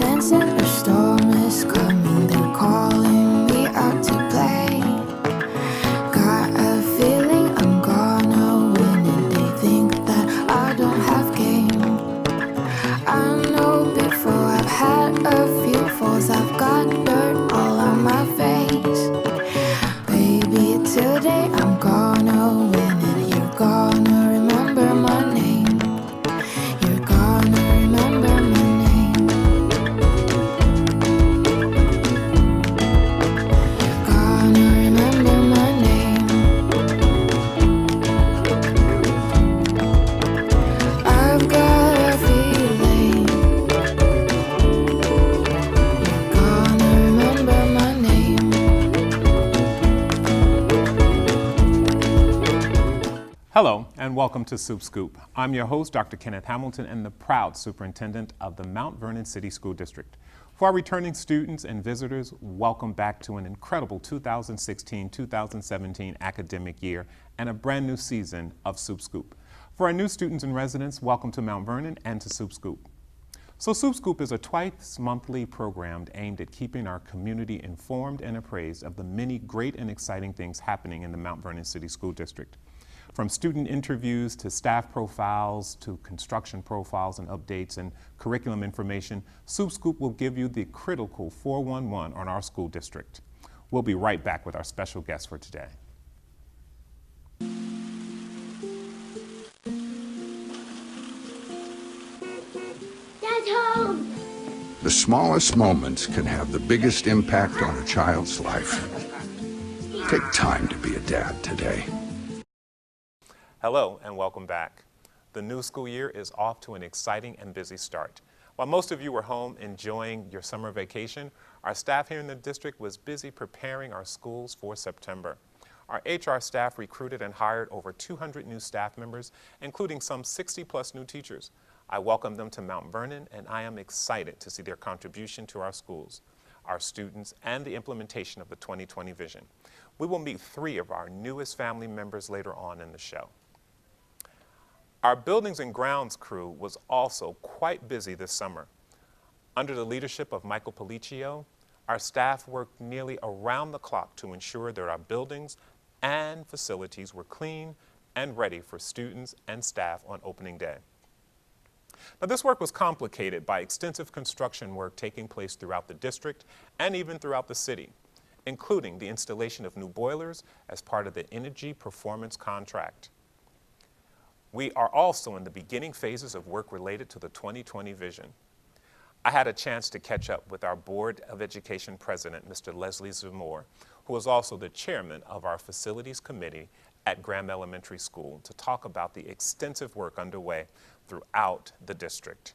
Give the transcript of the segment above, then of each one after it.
sensing a storm is coming, they're calling me out to play. Got a feeling I'm gonna win and they think that I don't have game. I know before I've had a few falls, I've got dirt all on my face. Baby, today I'm gonna win and you're gonna remember my name. You're gonna remember my name. Gonna remember my name. I've got a feeling you're gonna remember my name. Hello and welcome to Sup't Scoop. I'm your host, Dr. Kenneth Hamilton, and the proud superintendent of the Mount Vernon City School District. For our returning students and visitors, welcome back to an incredible 2016-2017 academic year and a brand new season of Sup't Scoop. For our new students and residents, welcome to Mount Vernon and to Sup't Scoop. So Sup't Scoop is a twice monthly program aimed at keeping our community informed and appraised of the many great and exciting things happening in the Mount Vernon City School District. From student interviews to staff profiles to construction profiles and updates and curriculum information, Sup't Scoop will give you the critical 411 on our school district. We'll be right back with our special guest for today. Dad's home! The smallest moments can have the biggest impact on a child's life. Take time to be a dad today. Hello and welcome back. The new school year is off to an exciting and busy start. While most of you were home enjoying your summer vacation, our staff here in the district was busy preparing our schools for September. Our HR staff recruited and hired over 200 new staff members, including some 60+ new teachers. I welcome them to Mount Vernon, and I am excited to see their contribution to our schools, our students, and the implementation of the 2020 vision. We will meet 3 of our newest family members later on in the show. Our Buildings and Grounds crew was also quite busy this summer. Under the leadership of Michael Policcio, our staff worked nearly around the clock to ensure that our buildings and facilities were clean and ready for students and staff on opening day. Now, this work was complicated by extensive construction work taking place throughout the district and even throughout the city, including the installation of new boilers as part of the energy performance contract. We are also in the beginning phases of work related to the 2020 vision. I had a chance to catch up with our Board of Education President, Mr. Leslie Zamore, who is also the chairman of our Facilities Committee at Graham Elementary School, to talk about the extensive work underway throughout the district.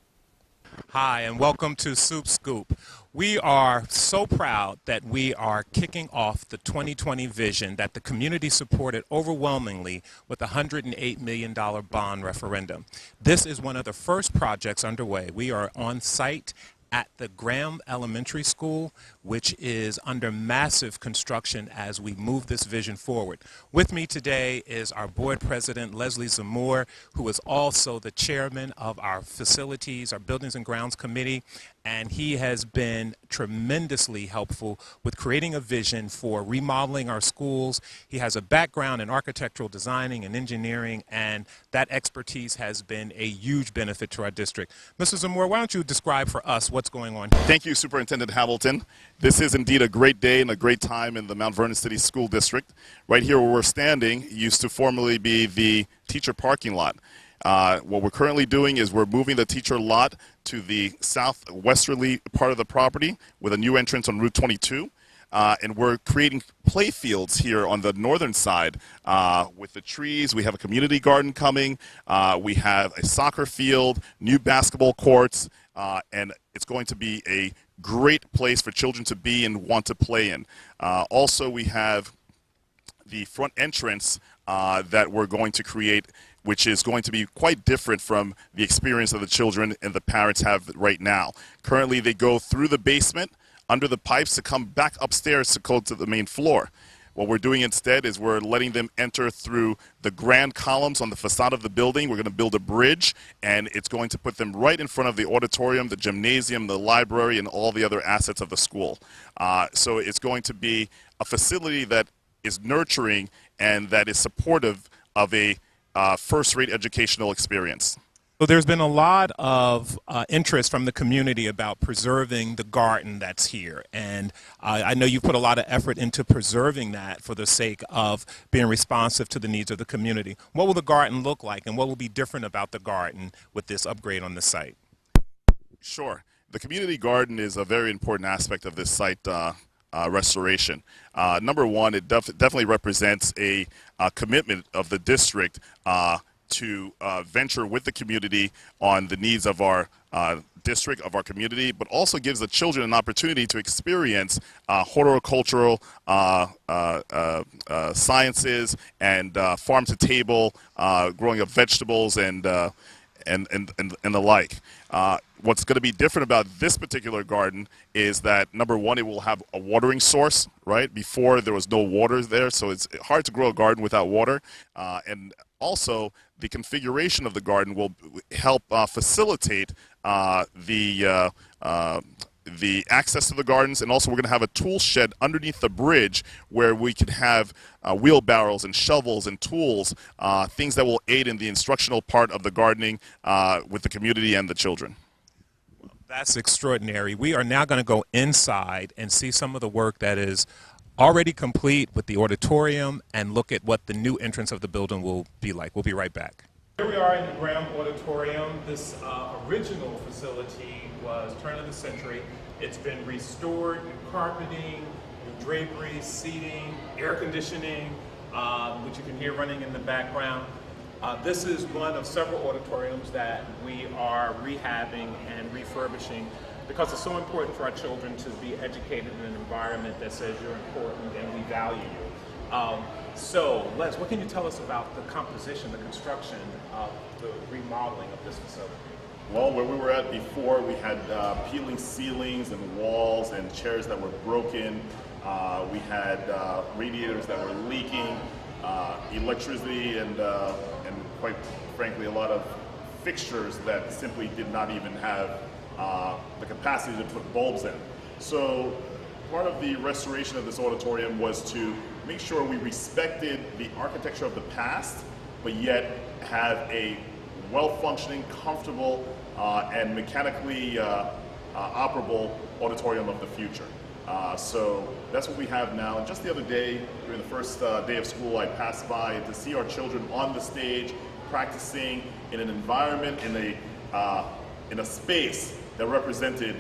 Hi, and welcome to Sup't Scoop. We are so proud that we are kicking off the 2020 vision that the community supported overwhelmingly with a $108 million bond referendum. This is one of the first projects underway. We are on site at the Graham Elementary School, which is under massive construction as we move this vision forward. With me today is our board president, Leslie Zamore, who is also the chairman of our facilities, our Buildings and Grounds Committee, and he has been tremendously helpful with creating a vision for remodeling our schools. He has a background in architectural designing and engineering, and that expertise has been a huge benefit to our district. Mr. Zamore, why don't you describe for us what's going on here? Thank you, Superintendent Hamilton. This is indeed a great day and a great time in the Mount Vernon City School District. Right here where we're standing used to formerly be the teacher parking lot. What we're currently doing is we're moving the teacher lot to the southwesterly part of the property with a new entrance on Route 22. And we're creating play fields here on the northern side with the trees. We have a community garden coming. We have a soccer field, new basketball courts, and it's going to be a great place for children to be and want to play in. Also, we have the front entrance that we're going to create, which is going to be quite different from the experience that the children and the parents have right now. Currently, they go through the basement, under the pipes to come back upstairs to go to the main floor. What we're doing instead is we're letting them enter through the grand columns on the facade of the building. We're going to build a bridge, and it's going to put them right in front of the auditorium, the gymnasium, the library, and all the other assets of the school. So it's going to be a facility that is nurturing and that is supportive of a first-rate educational experience. So there's been a lot of interest from the community about preserving the garden that's here, and I know you put a lot of effort into preserving that for the sake of being responsive to the needs of the community. What will the garden look like, and what will be different about the garden with this upgrade on the site? Sure. The community garden is a very important aspect of this site restoration. Number one, it definitely represents a commitment of the district to venture with the community on the needs of our district, of our community, but also gives the children an opportunity to experience horticultural sciences and farm to table growing of vegetables and the like. What's going to be different about this particular garden is that, number one, it will have a watering source, right? Before there was no water there, so it's hard to grow a garden without water. And also, the configuration of the garden will help facilitate the access to the gardens, and also we're going to have a tool shed underneath the bridge where we can have wheelbarrows and shovels and tools, things that will aid in the instructional part of the gardening with the community and the children. That's extraordinary. We are now going to go inside and see some of the work that is already complete with the auditorium and look at what the new entrance of the building will be like. We'll be right back. Here we are in the Graham Auditorium. This original facility was turn of the century. It's been restored, new carpeting, new drapery, seating, air conditioning, which you can hear running in the background. This is one of several auditoriums that we are rehabbing and refurbishing because it's so important for our children to be educated in an environment that says you're important and we value you. So, Les, what can you tell us about the composition, the construction of the remodeling of this facility? Well, where we were at before, we had peeling ceilings and walls and chairs that were broken. We had radiators that were leaking, electricity, and quite frankly, a lot of fixtures that simply did not even have the capacity to put bulbs in. So part of the restoration of this auditorium was to make sure we respected the architecture of the past, but yet have a well-functioning, comfortable, and mechanically operable auditorium of the future. So that's what we have now. And just the other day, during the first day of school, I passed by to see our children on the stage practicing in an environment, in a space that represented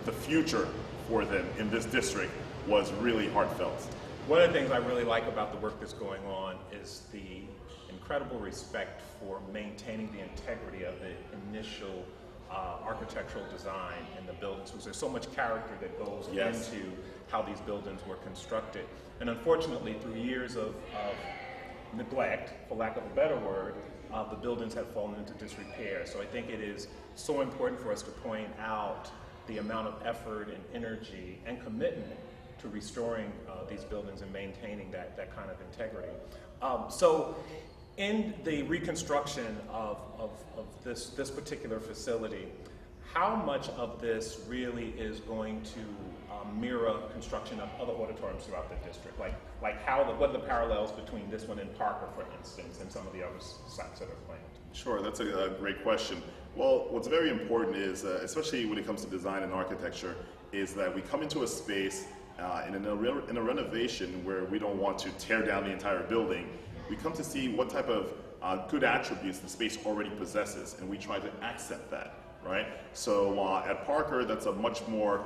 the future for them in this district was really heartfelt. One of the things I really like about the work that's going on is the incredible respect for maintaining the integrity of the initial architectural design in the buildings, because there's so much character that goes into how these buildings were constructed. And unfortunately, through years of neglect, for lack of a better word, the buildings have fallen into disrepair. So I think it is so important for us to point out the amount of effort and energy and commitment to restoring these buildings and maintaining that kind of integrity. So in the reconstruction of this particular facility, how much of this really is going to mirror construction of other auditoriums throughout the district? Like what are the parallels between this one and Parker, for instance, and some of the other sites that are planned? Sure, that's a great question. Well, what's very important is, especially when it comes to design and architecture, is that we come into a space in a renovation where we don't want to tear down the entire building. We come to see what type of good attributes the space already possesses, and we try to accent that, right? So at Parker, that's a much more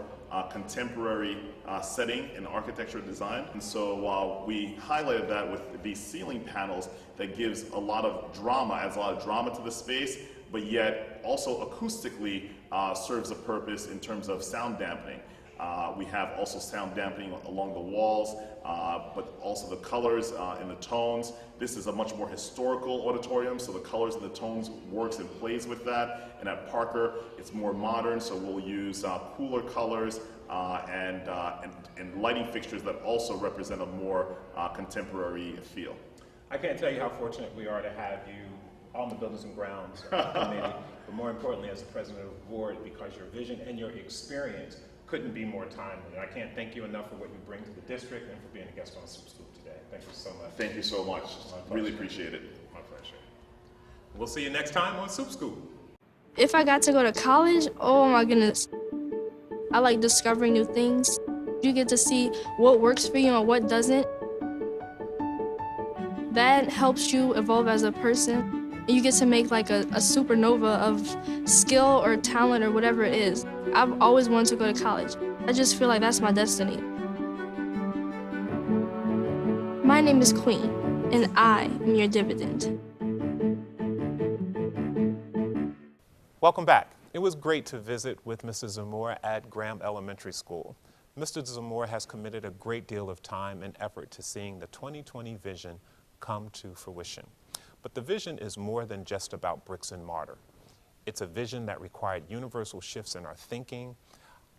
contemporary setting in architecture design. And so we highlighted that with these ceiling panels that gives a lot of drama, adds a lot of drama to the space, but yet also acoustically serves a purpose in terms of sound dampening. We have also sound dampening along the walls, but also the colors and the tones. This is a much more historical auditorium, so the colors and the tones works and plays with that. And at Parker, it's more modern, so we'll use cooler colors and lighting fixtures that also represent a more contemporary feel. I can't tell you how fortunate we are to have you on the Buildings and Grounds Committee, but more importantly as the president of the board, because your vision and your experience couldn't be more timely. And I can't thank you enough for what you bring to the district and for being a guest on Sup't Scoop today. Thank you so much. Thank you so much. Really appreciate it. My pleasure. We'll see you next time on Sup't Scoop. If I got to go to college, oh my goodness. I like discovering new things. You get to see what works for you and what doesn't. That helps you evolve as a person. You get to make like a supernova of skill or talent or whatever it is. I've always wanted to go to college. I just feel like that's my destiny. My name is Queen, and I am your dividend. Welcome back. It was great to visit with Mrs. Zamora at Graham Elementary School. Mr. Zamora has committed a great deal of time and effort to seeing the 2020 vision come to fruition. But the vision is more than just about bricks and mortar. It's a vision that required universal shifts in our thinking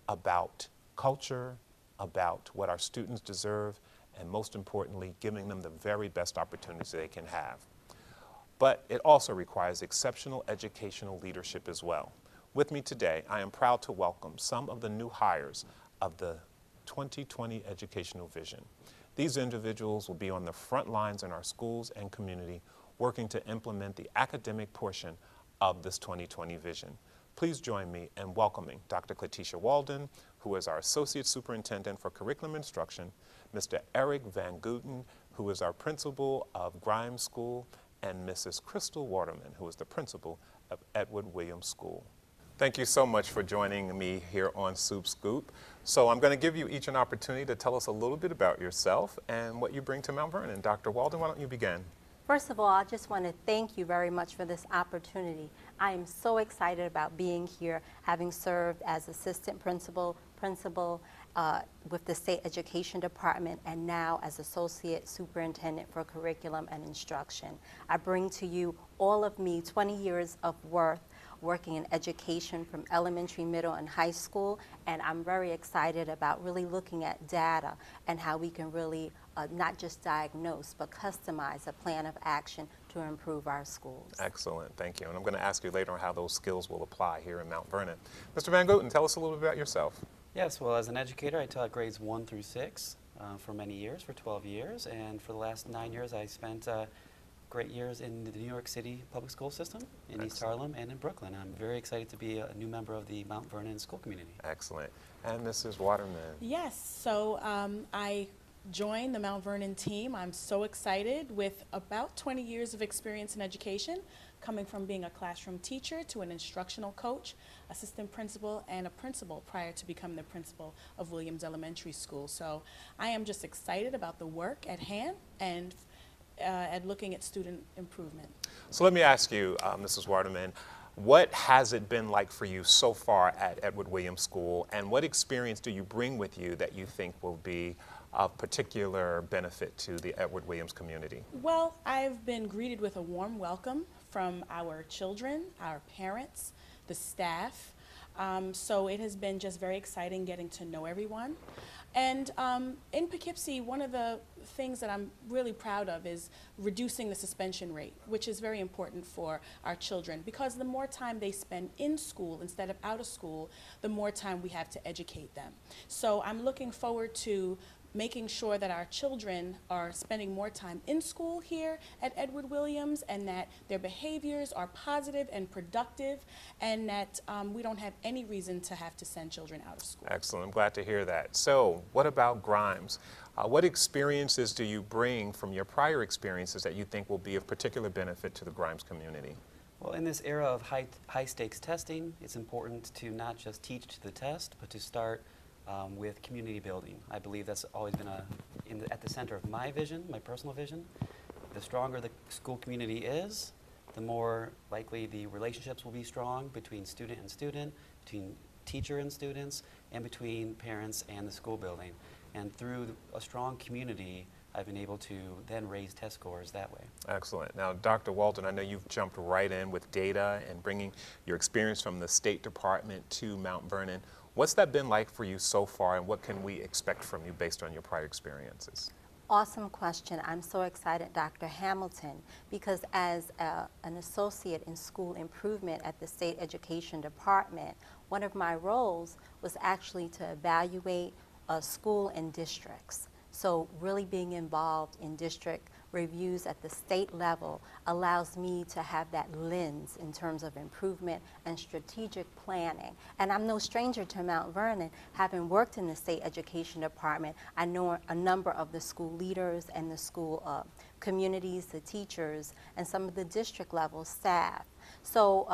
about culture, about what our students deserve, and most importantly, giving them the very best opportunities they can have. But it also requires exceptional educational leadership as well. With me today, I am proud to welcome some of the new hires of the 2020 educational vision. These individuals will be on the front lines in our schools and community working to implement the academic portion of this 2020 vision. Please join me in welcoming Dr. Cletisha Walden, who is our Associate Superintendent for Curriculum Instruction, Mr. Eric Van Gooten, who is our Principal of Grimes School, and Mrs. Crystal Waterman, who is the Principal of Edward Williams School. Thank you so much for joining me here on Sup't Scoop. So I'm going to give you each an opportunity to tell us a little bit about yourself and what you bring to Mount Vernon. Dr. Walden, why don't you begin? First of all, I just want to thank you very much for this opportunity. I am so excited about being here, having served as assistant principal with the State Education Department, and now as Associate Superintendent for Curriculum and Instruction. I bring to you all of me 20 years of working in education from elementary, middle, and high school, and I'm very excited about really looking at data and how we can really not just diagnose, but customize a plan of action to improve our schools. Excellent, thank you. And I'm going to ask you later on how those skills will apply here in Mount Vernon. Mr. Van Gooten, tell us a little bit about yourself. Yes, well, as an educator, I taught grades 1 through 6 for many years, for 12 years, and for the last 9 years I spent great years in the New York City public school system, in East Harlem and in Brooklyn. I'm very excited to be a new member of the Mount Vernon school community. Excellent. And Mrs. Waterman. Yes, so I joined the Mount Vernon team. I'm so excited with about 20 years of experience in education, coming from being a classroom teacher to an instructional coach, assistant principal, and a principal prior to becoming the principal of Williams Elementary School. So I am just excited about the work at hand and at looking at student improvement. So let me ask you, Mrs. Waterman, what has it been like for you so far at Edward Williams School, and what experience do you bring with you that you think will be of particular benefit to the Edward Williams community? Well, I've been greeted with a warm welcome from our children, our parents, the staff. So it has been just very exciting getting to know everyone. And in Poughkeepsie, one of the things that I'm really proud of is reducing the suspension rate, which is very important for our children, because the more time they spend in school instead of out of school, the more time we have to educate them. So I'm looking forward to making sure that our children are spending more time in school here at Edward Williams, and that their behaviors are positive and productive, and that we don't have any reason to have to send children out of school. Excellent. I'm glad to hear that. So what about Grimes? What experiences do you bring from your prior experiences that you think will be of particular benefit to the Grimes community? Well, in this era of high stakes testing, it's important to not just teach to the test, but to start with community building. I believe that's always been at the center of my vision, my personal vision. The stronger the school community is, the more likely the relationships will be strong between student and student, between teacher and students and between parents and the school building. And through a strong community, I've been able to then raise test scores that way. Excellent. Now, Dr. Walton, I know you've jumped right in with data and bringing your experience from the State Department to Mount Vernon. What's that been like for you so far, and what can we expect from you based on your prior experiences? Awesome question. I'm so excited, Dr. Hamilton, because as an associate in school improvement at the State Education Department, one of my roles was actually to evaluate school and districts. So really being involved in district reviews at the state level allows me to have that lens in terms of improvement and strategic planning. And I'm no stranger to Mount Vernon. Having worked in the State Education Department, I know a number of the school leaders and the school communities, the teachers, and some of the district level staff. So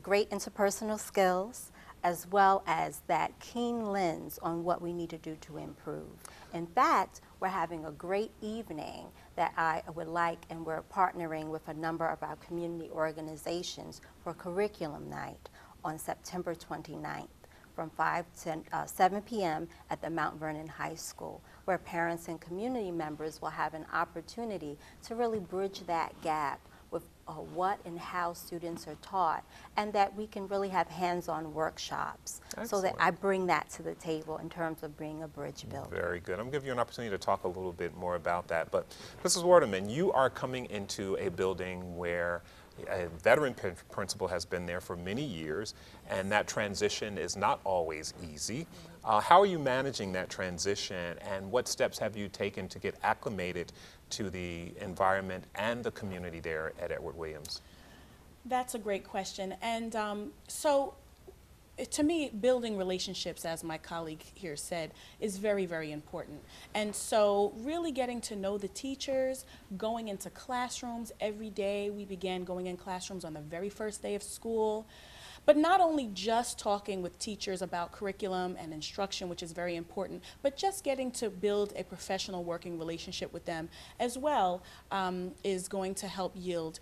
great interpersonal skills, as well as that keen lens on what we need to do to improve. In fact, we're having a great evening that I would like, and we're partnering with a number of our community organizations for curriculum night on September 29th from 5 to 7 p.m. at the Mount Vernon High School, where parents and community members will have an opportunity to really bridge that gap with what and how students are taught, and that we can really have hands-on workshops. Excellent. So that I bring that to the table in terms of being a bridge builder. Very good. I'm going to give you an opportunity to talk a little bit more about that. But Mrs. Waterman, you are coming into a building where a veteran principal has been there for many years, and that transition is not always easy. How are you managing that transition, and what steps have you taken to get acclimated to the environment and the community there at Edward Williams? That's a great question. And so to me, building relationships, as my colleague here said, is very, very important. And so really getting to know the teachers, going into classrooms every day. We began going in classrooms on the very first day of school. But not only just talking with teachers about curriculum and instruction, which is very important, but just getting to build a professional working relationship with them as well is going to help yield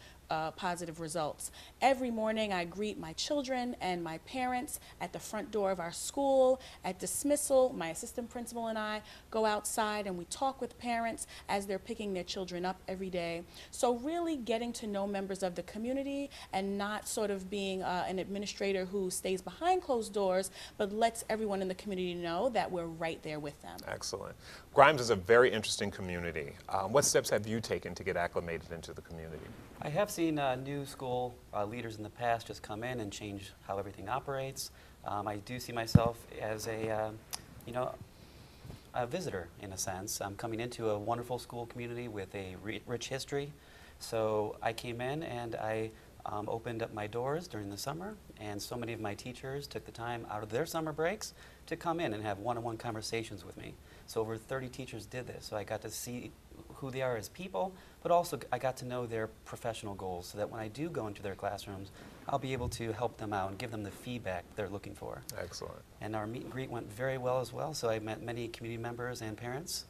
positive results. Every morning I greet my children and my parents at the front door of our school. At dismissal, my assistant principal and I go outside and we talk with parents as they're picking their children up every day. So really getting to know members of the community and not sort of being an administrator who stays behind closed doors, but lets everyone in the community know that we're right there with them. Excellent. Grimes is a very interesting community. What steps have you taken to get acclimated into the community? I have seen new school leaders in the past just come in and change how everything operates. I do see myself as a visitor in a sense. I'm coming into a wonderful school community with a rich history. So I came in and I opened up my doors during the summer, and so many of my teachers took the time out of their summer breaks to come in and have one-on-one conversations with me. So over 30 teachers did this, so I got to see who they are as people, but also I got to know their professional goals so that when I do go into their classrooms, I'll be able to help them out and give them the feedback they're looking for. Excellent. And our meet and greet went very well as well, so I met many community members and parents,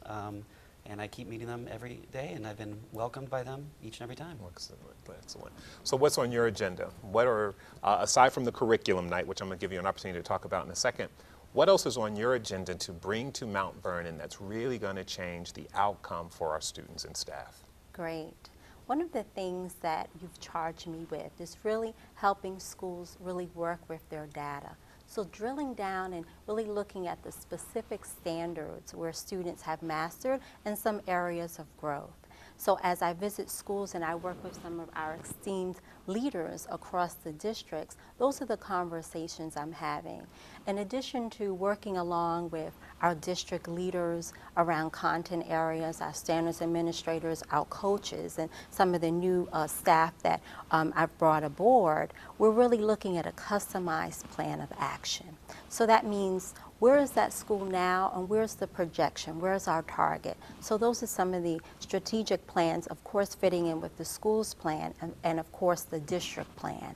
and I keep meeting them every day, and I've been welcomed by them each and every time. Excellent, excellent. So what's on your agenda? What are, aside from the curriculum night, which I'm going to give you an opportunity to talk about in a second, what else is on your agenda to bring to Mount Vernon that's really going to change the outcome for our students and staff? Great. One of the things that you've charged me with is really helping schools really work with their data. So drilling down and really looking at the specific standards where students have mastered and some areas of growth. So as I visit schools and I work with some of our esteemed leaders across the districts, those are the conversations I'm having. In addition to working along with our district leaders around content areas, our standards administrators, our coaches, and some of the new staff that I've brought aboard, we're really looking at a customized plan of action. So that means, where is that school now, and where's the projection? Where's our target? So those are some of the strategic plans, of course, fitting in with the school's plan, and of course, the district plan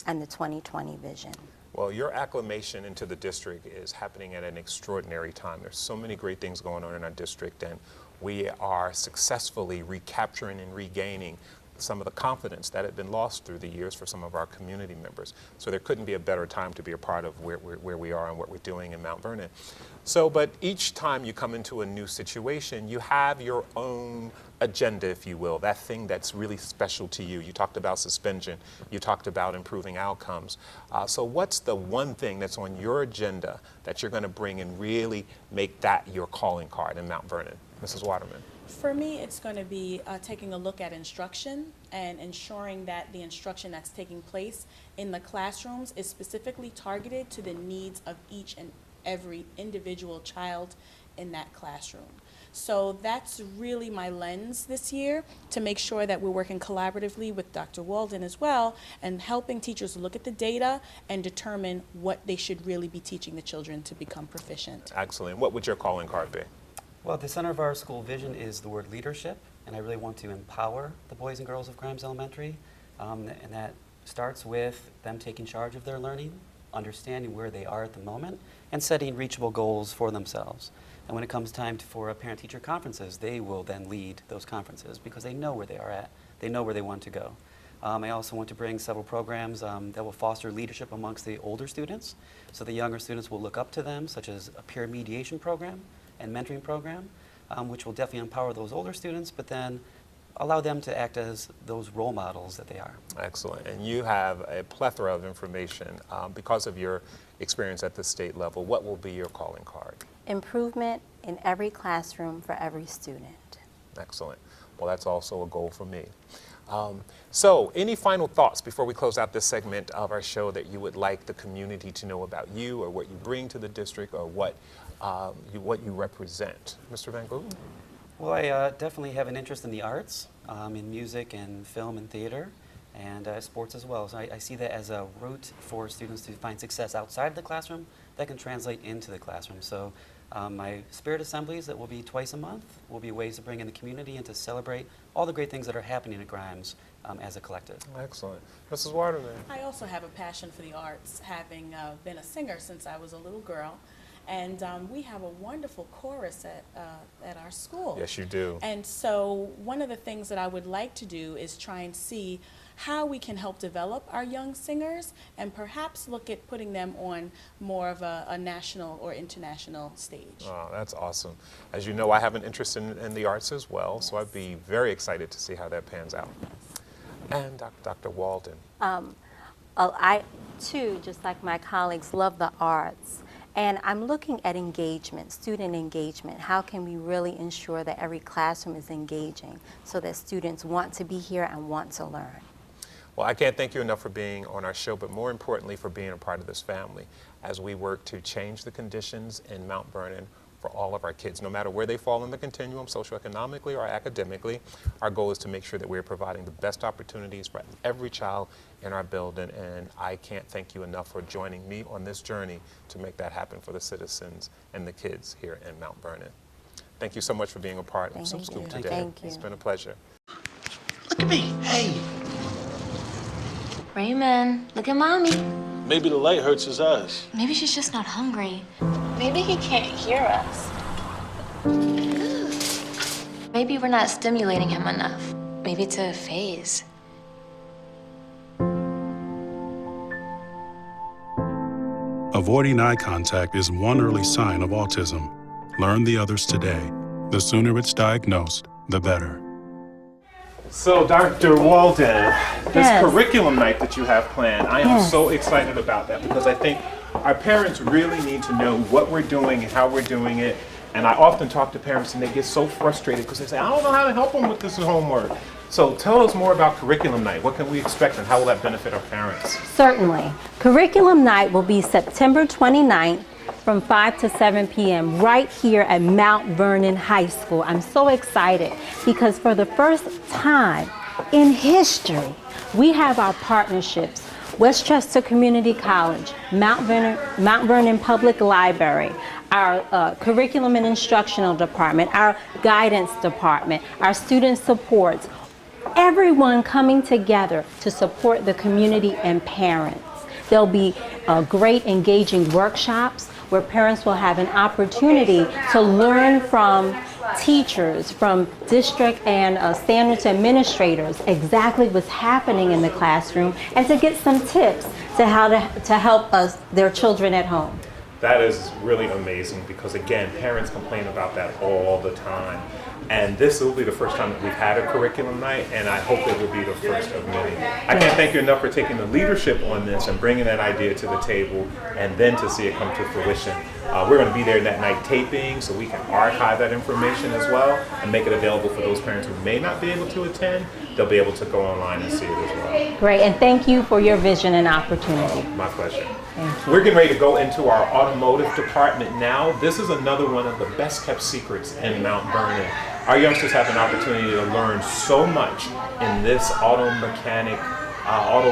and the 2020 vision. Well, your acclimation into the district is happening at an extraordinary time. There's so many great things going on in our district, and we are successfully recapturing and regaining some of the confidence that had been lost through the years for some of our community members. So there couldn't be a better time to be a part of where we are and what we're doing in Mount Vernon. So, but each time you come into a new situation, you have your own agenda, if you will, that thing that's really special to you. You talked about suspension. You talked about improving outcomes. So what's the one thing that's on your agenda that you're going to bring and really make that your calling card in Mount Vernon? Mrs. Waterman. For me, it's going to be taking a look at instruction and ensuring that the instruction that's taking place in the classrooms is specifically targeted to the needs of each and every individual child in that classroom. So that's really my lens this year, to make sure that we're working collaboratively with Dr. Walden as well, and helping teachers look at the data and determine what they should really be teaching the children to become proficient. Excellent. What would your calling card be? Well, at the center of our school vision is the word leadership, and I really want to empower the boys and girls of Grimes Elementary, and that starts with them taking charge of their learning, understanding where they are at the moment, and setting reachable goals for themselves. And when it comes time for parent-teacher conferences, they will then lead those conferences because they know where they are at. They know where they want to go. I also want to bring several programs that will foster leadership amongst the older students, so the younger students will look up to them, such as a peer mediation program and mentoring program, which will definitely empower those older students, but then allow them to act as those role models that they are. Excellent. And you have a plethora of information because of your experience at the state level. What will be your calling card? Improvement in every classroom for every student. Excellent. Well, that's also a goal for me. So any final thoughts before we close out this segment of our show that you would like the community to know about you, or what you bring to the district, or what you represent? Mr. Van Gogh? Well, I definitely have an interest in the arts, in music and film and theater, and sports as well. So I see that as a route for students to find success outside of the classroom that can translate into the classroom. So my spirit assemblies that will be twice a month will be ways to bring in the community and to celebrate all the great things that are happening at Grimes as a collective. Excellent. Mrs. Waterman? I also have a passion for the arts, having been a singer since I was a little girl. And we have a wonderful chorus at our school. Yes, you do. And so one of the things that I would like to do is try and see how we can help develop our young singers and perhaps look at putting them on more of a national or international stage. Oh, that's awesome. As you know, I have an interest in the arts as well, so I'd be very excited to see how that pans out. And Dr. Walden. I, too, just like my colleagues, love the arts. And I'm looking at engagement, student engagement. How can we really ensure that every classroom is engaging so that students want to be here and want to learn? Well, I can't thank you enough for being on our show, but more importantly for being a part of this family as we work to change the conditions in Mount Vernon for all of our kids, no matter where they fall in the continuum, socioeconomically or academically. Our goal is to make sure that we're providing the best opportunities for every child in our building, and I can't thank you enough for joining me on this journey to make that happen for the citizens and the kids here in Mount Vernon. Thank you so much for being a part of Sup't Scoop today. Thank you. It's been a pleasure. Look at me. Hey. Raymond, look at Mommy. Maybe the light hurts his eyes. Maybe she's just not hungry. Maybe he can't hear us. Maybe we're not stimulating him enough. Maybe it's a phase. Avoiding eye contact is one early sign of autism. Learn the others today. The sooner it's diagnosed, the better. So, Dr. Walden, this curriculum night that you have planned, I am so excited about that because I think our parents really need to know what we're doing and how we're doing it. And I often talk to parents and they get so frustrated because they say, I don't know how to help them with this homework. So tell us more about curriculum night. What can we expect and how will that benefit our parents? Certainly. Curriculum night will be September 29th from 5 to 7 p.m. right here at Mount Vernon High School. I'm so excited because for the first time in history, we have our partnerships. Westchester Community College, Mount Vernon Public Library, our Curriculum and Instructional Department, our Guidance Department, our Student Supports, everyone coming together to support the community and parents. There'll be great engaging workshops where parents will have an opportunity to learn from teachers, from district and standards administrators exactly what's happening in the classroom and to get some tips to how to help their children at home. That is really amazing because, again, parents complain about that all the time. And this will be the first time that we've had a curriculum night, and I hope it will be the first of many. I can't thank you enough for taking the leadership on this and bringing that idea to the table and then to see it come to fruition. We're going to be there that night taping so we can archive that information as well and make it available for those parents who may not be able to attend. They'll be able to go online and see it as well. Great, and thank you for your vision and opportunity. My pleasure. Thank you. We're getting ready to go into our automotive department now. This is another one of the best kept secrets in Mount Vernon. Our youngsters have an opportunity to learn so much in this auto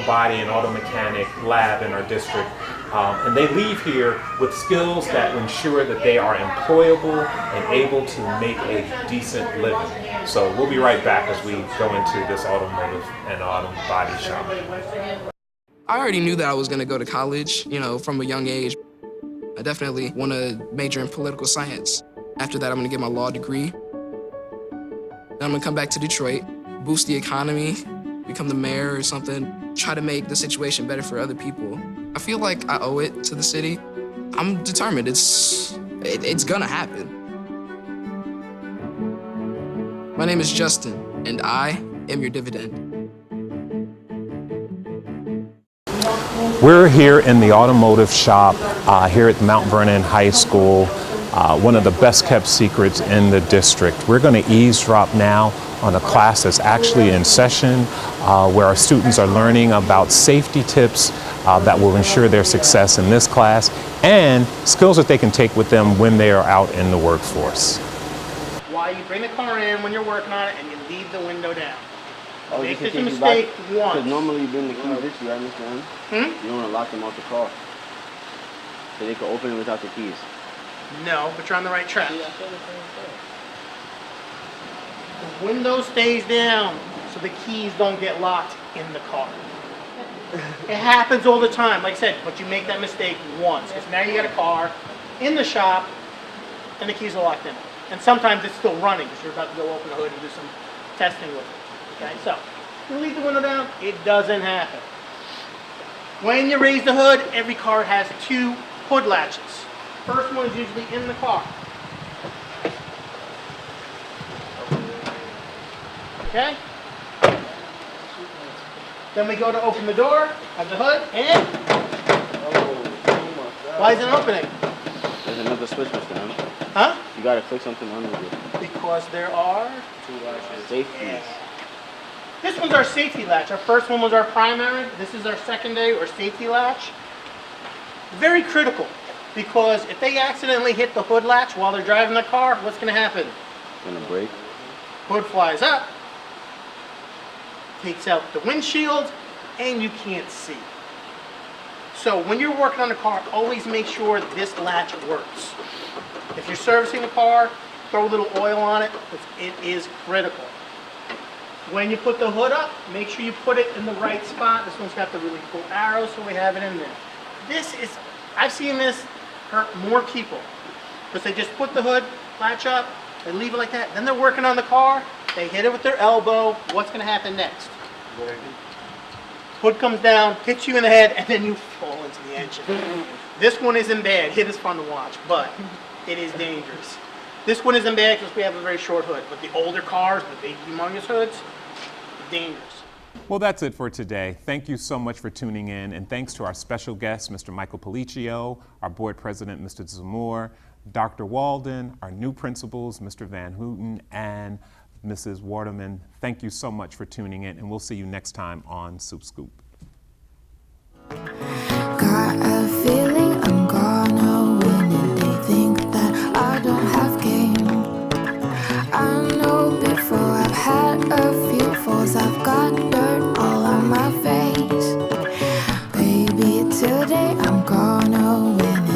body and auto mechanic lab in our district. And they leave here with skills that ensure that they are employable and able to make a decent living. So we'll be right back as we go into this automotive and auto body shop. I already knew that I was going to go to college, from a young age. I definitely want to major in political science. After that, I'm going to get my law degree. Then I'm going to come back to Detroit, boost the economy, become the mayor or something, try to make the situation better for other people. I feel like I owe it to the city. I'm determined. It's going to happen. My name is Justin, and I am your dividend. We're here in the automotive shop here at Mount Vernon High School, one of the best kept secrets in the district. We're going to eavesdrop now on a class that's actually in session where our students are learning about safety tips that will ensure their success in this class and skills that they can take with them when they are out in the workforce. Why you bring the car in when you're working on it and you leave the window down. Oh, make this a mistake once. Because normally you bring the keys with you, I understand. You don't want to lock them out the car. So they can open it without the keys. No, but you're on the right track. The window stays down so the keys don't get locked in the car. It happens all the time, like I said, but you make that mistake once. Because now you got a car in the shop and the keys are locked in. And sometimes it's still running because you're about to go open the hood and do some testing with it. Okay, so you leave the window down, it doesn't happen. When you raise the hood, every car has 2 hood latches. First one is usually in the car. Okay? Then we go to open the door, have the hood, and why isn't it opening? There's another switch, Mr. M. Huh? You gotta click something under it. Because there are 2 latches. Safety. Yes. This one's our safety latch. Our first one was our primary. This is our secondary or safety latch. Very critical because if they accidentally hit the hood latch while they're driving the car, what's going to happen? It's gonna break. Hood flies up, takes out the windshield, and you can't see. So when you're working on the car, always make sure this latch works. If you're servicing the car, throw a little oil on it because it is critical. When you put the hood up, make sure you put it in the right spot. This one's got the really cool arrows, so we have it in there. I've seen this hurt more people because they just put the hood latch up, they leave it like that, then they're working on the car, they hit it with their elbow. What's going to happen next? Hood comes down, hits you in the head, and then you fall into the engine. This one isn't bad. It is fun to watch, but it is dangerous. This one isn't bad because we have a very short hood, but the older cars, the big humongous hoods, dangerous. Well, that's it for today. Thank you so much for tuning in, and thanks to our special guest, Mr. Michael Policcio, our board president, Mr. Zamore, Dr. Walden, our new principals, Mr. Van Houten, and Mrs. Waterman. Thank you so much for tuning in, and we'll see you next time on Sup't Scoop. Got a feeling I'm gonna win, and they think that I don't have game. I know before I've had a few falls, I've got dirt all on my face. Baby, today I'm gonna win.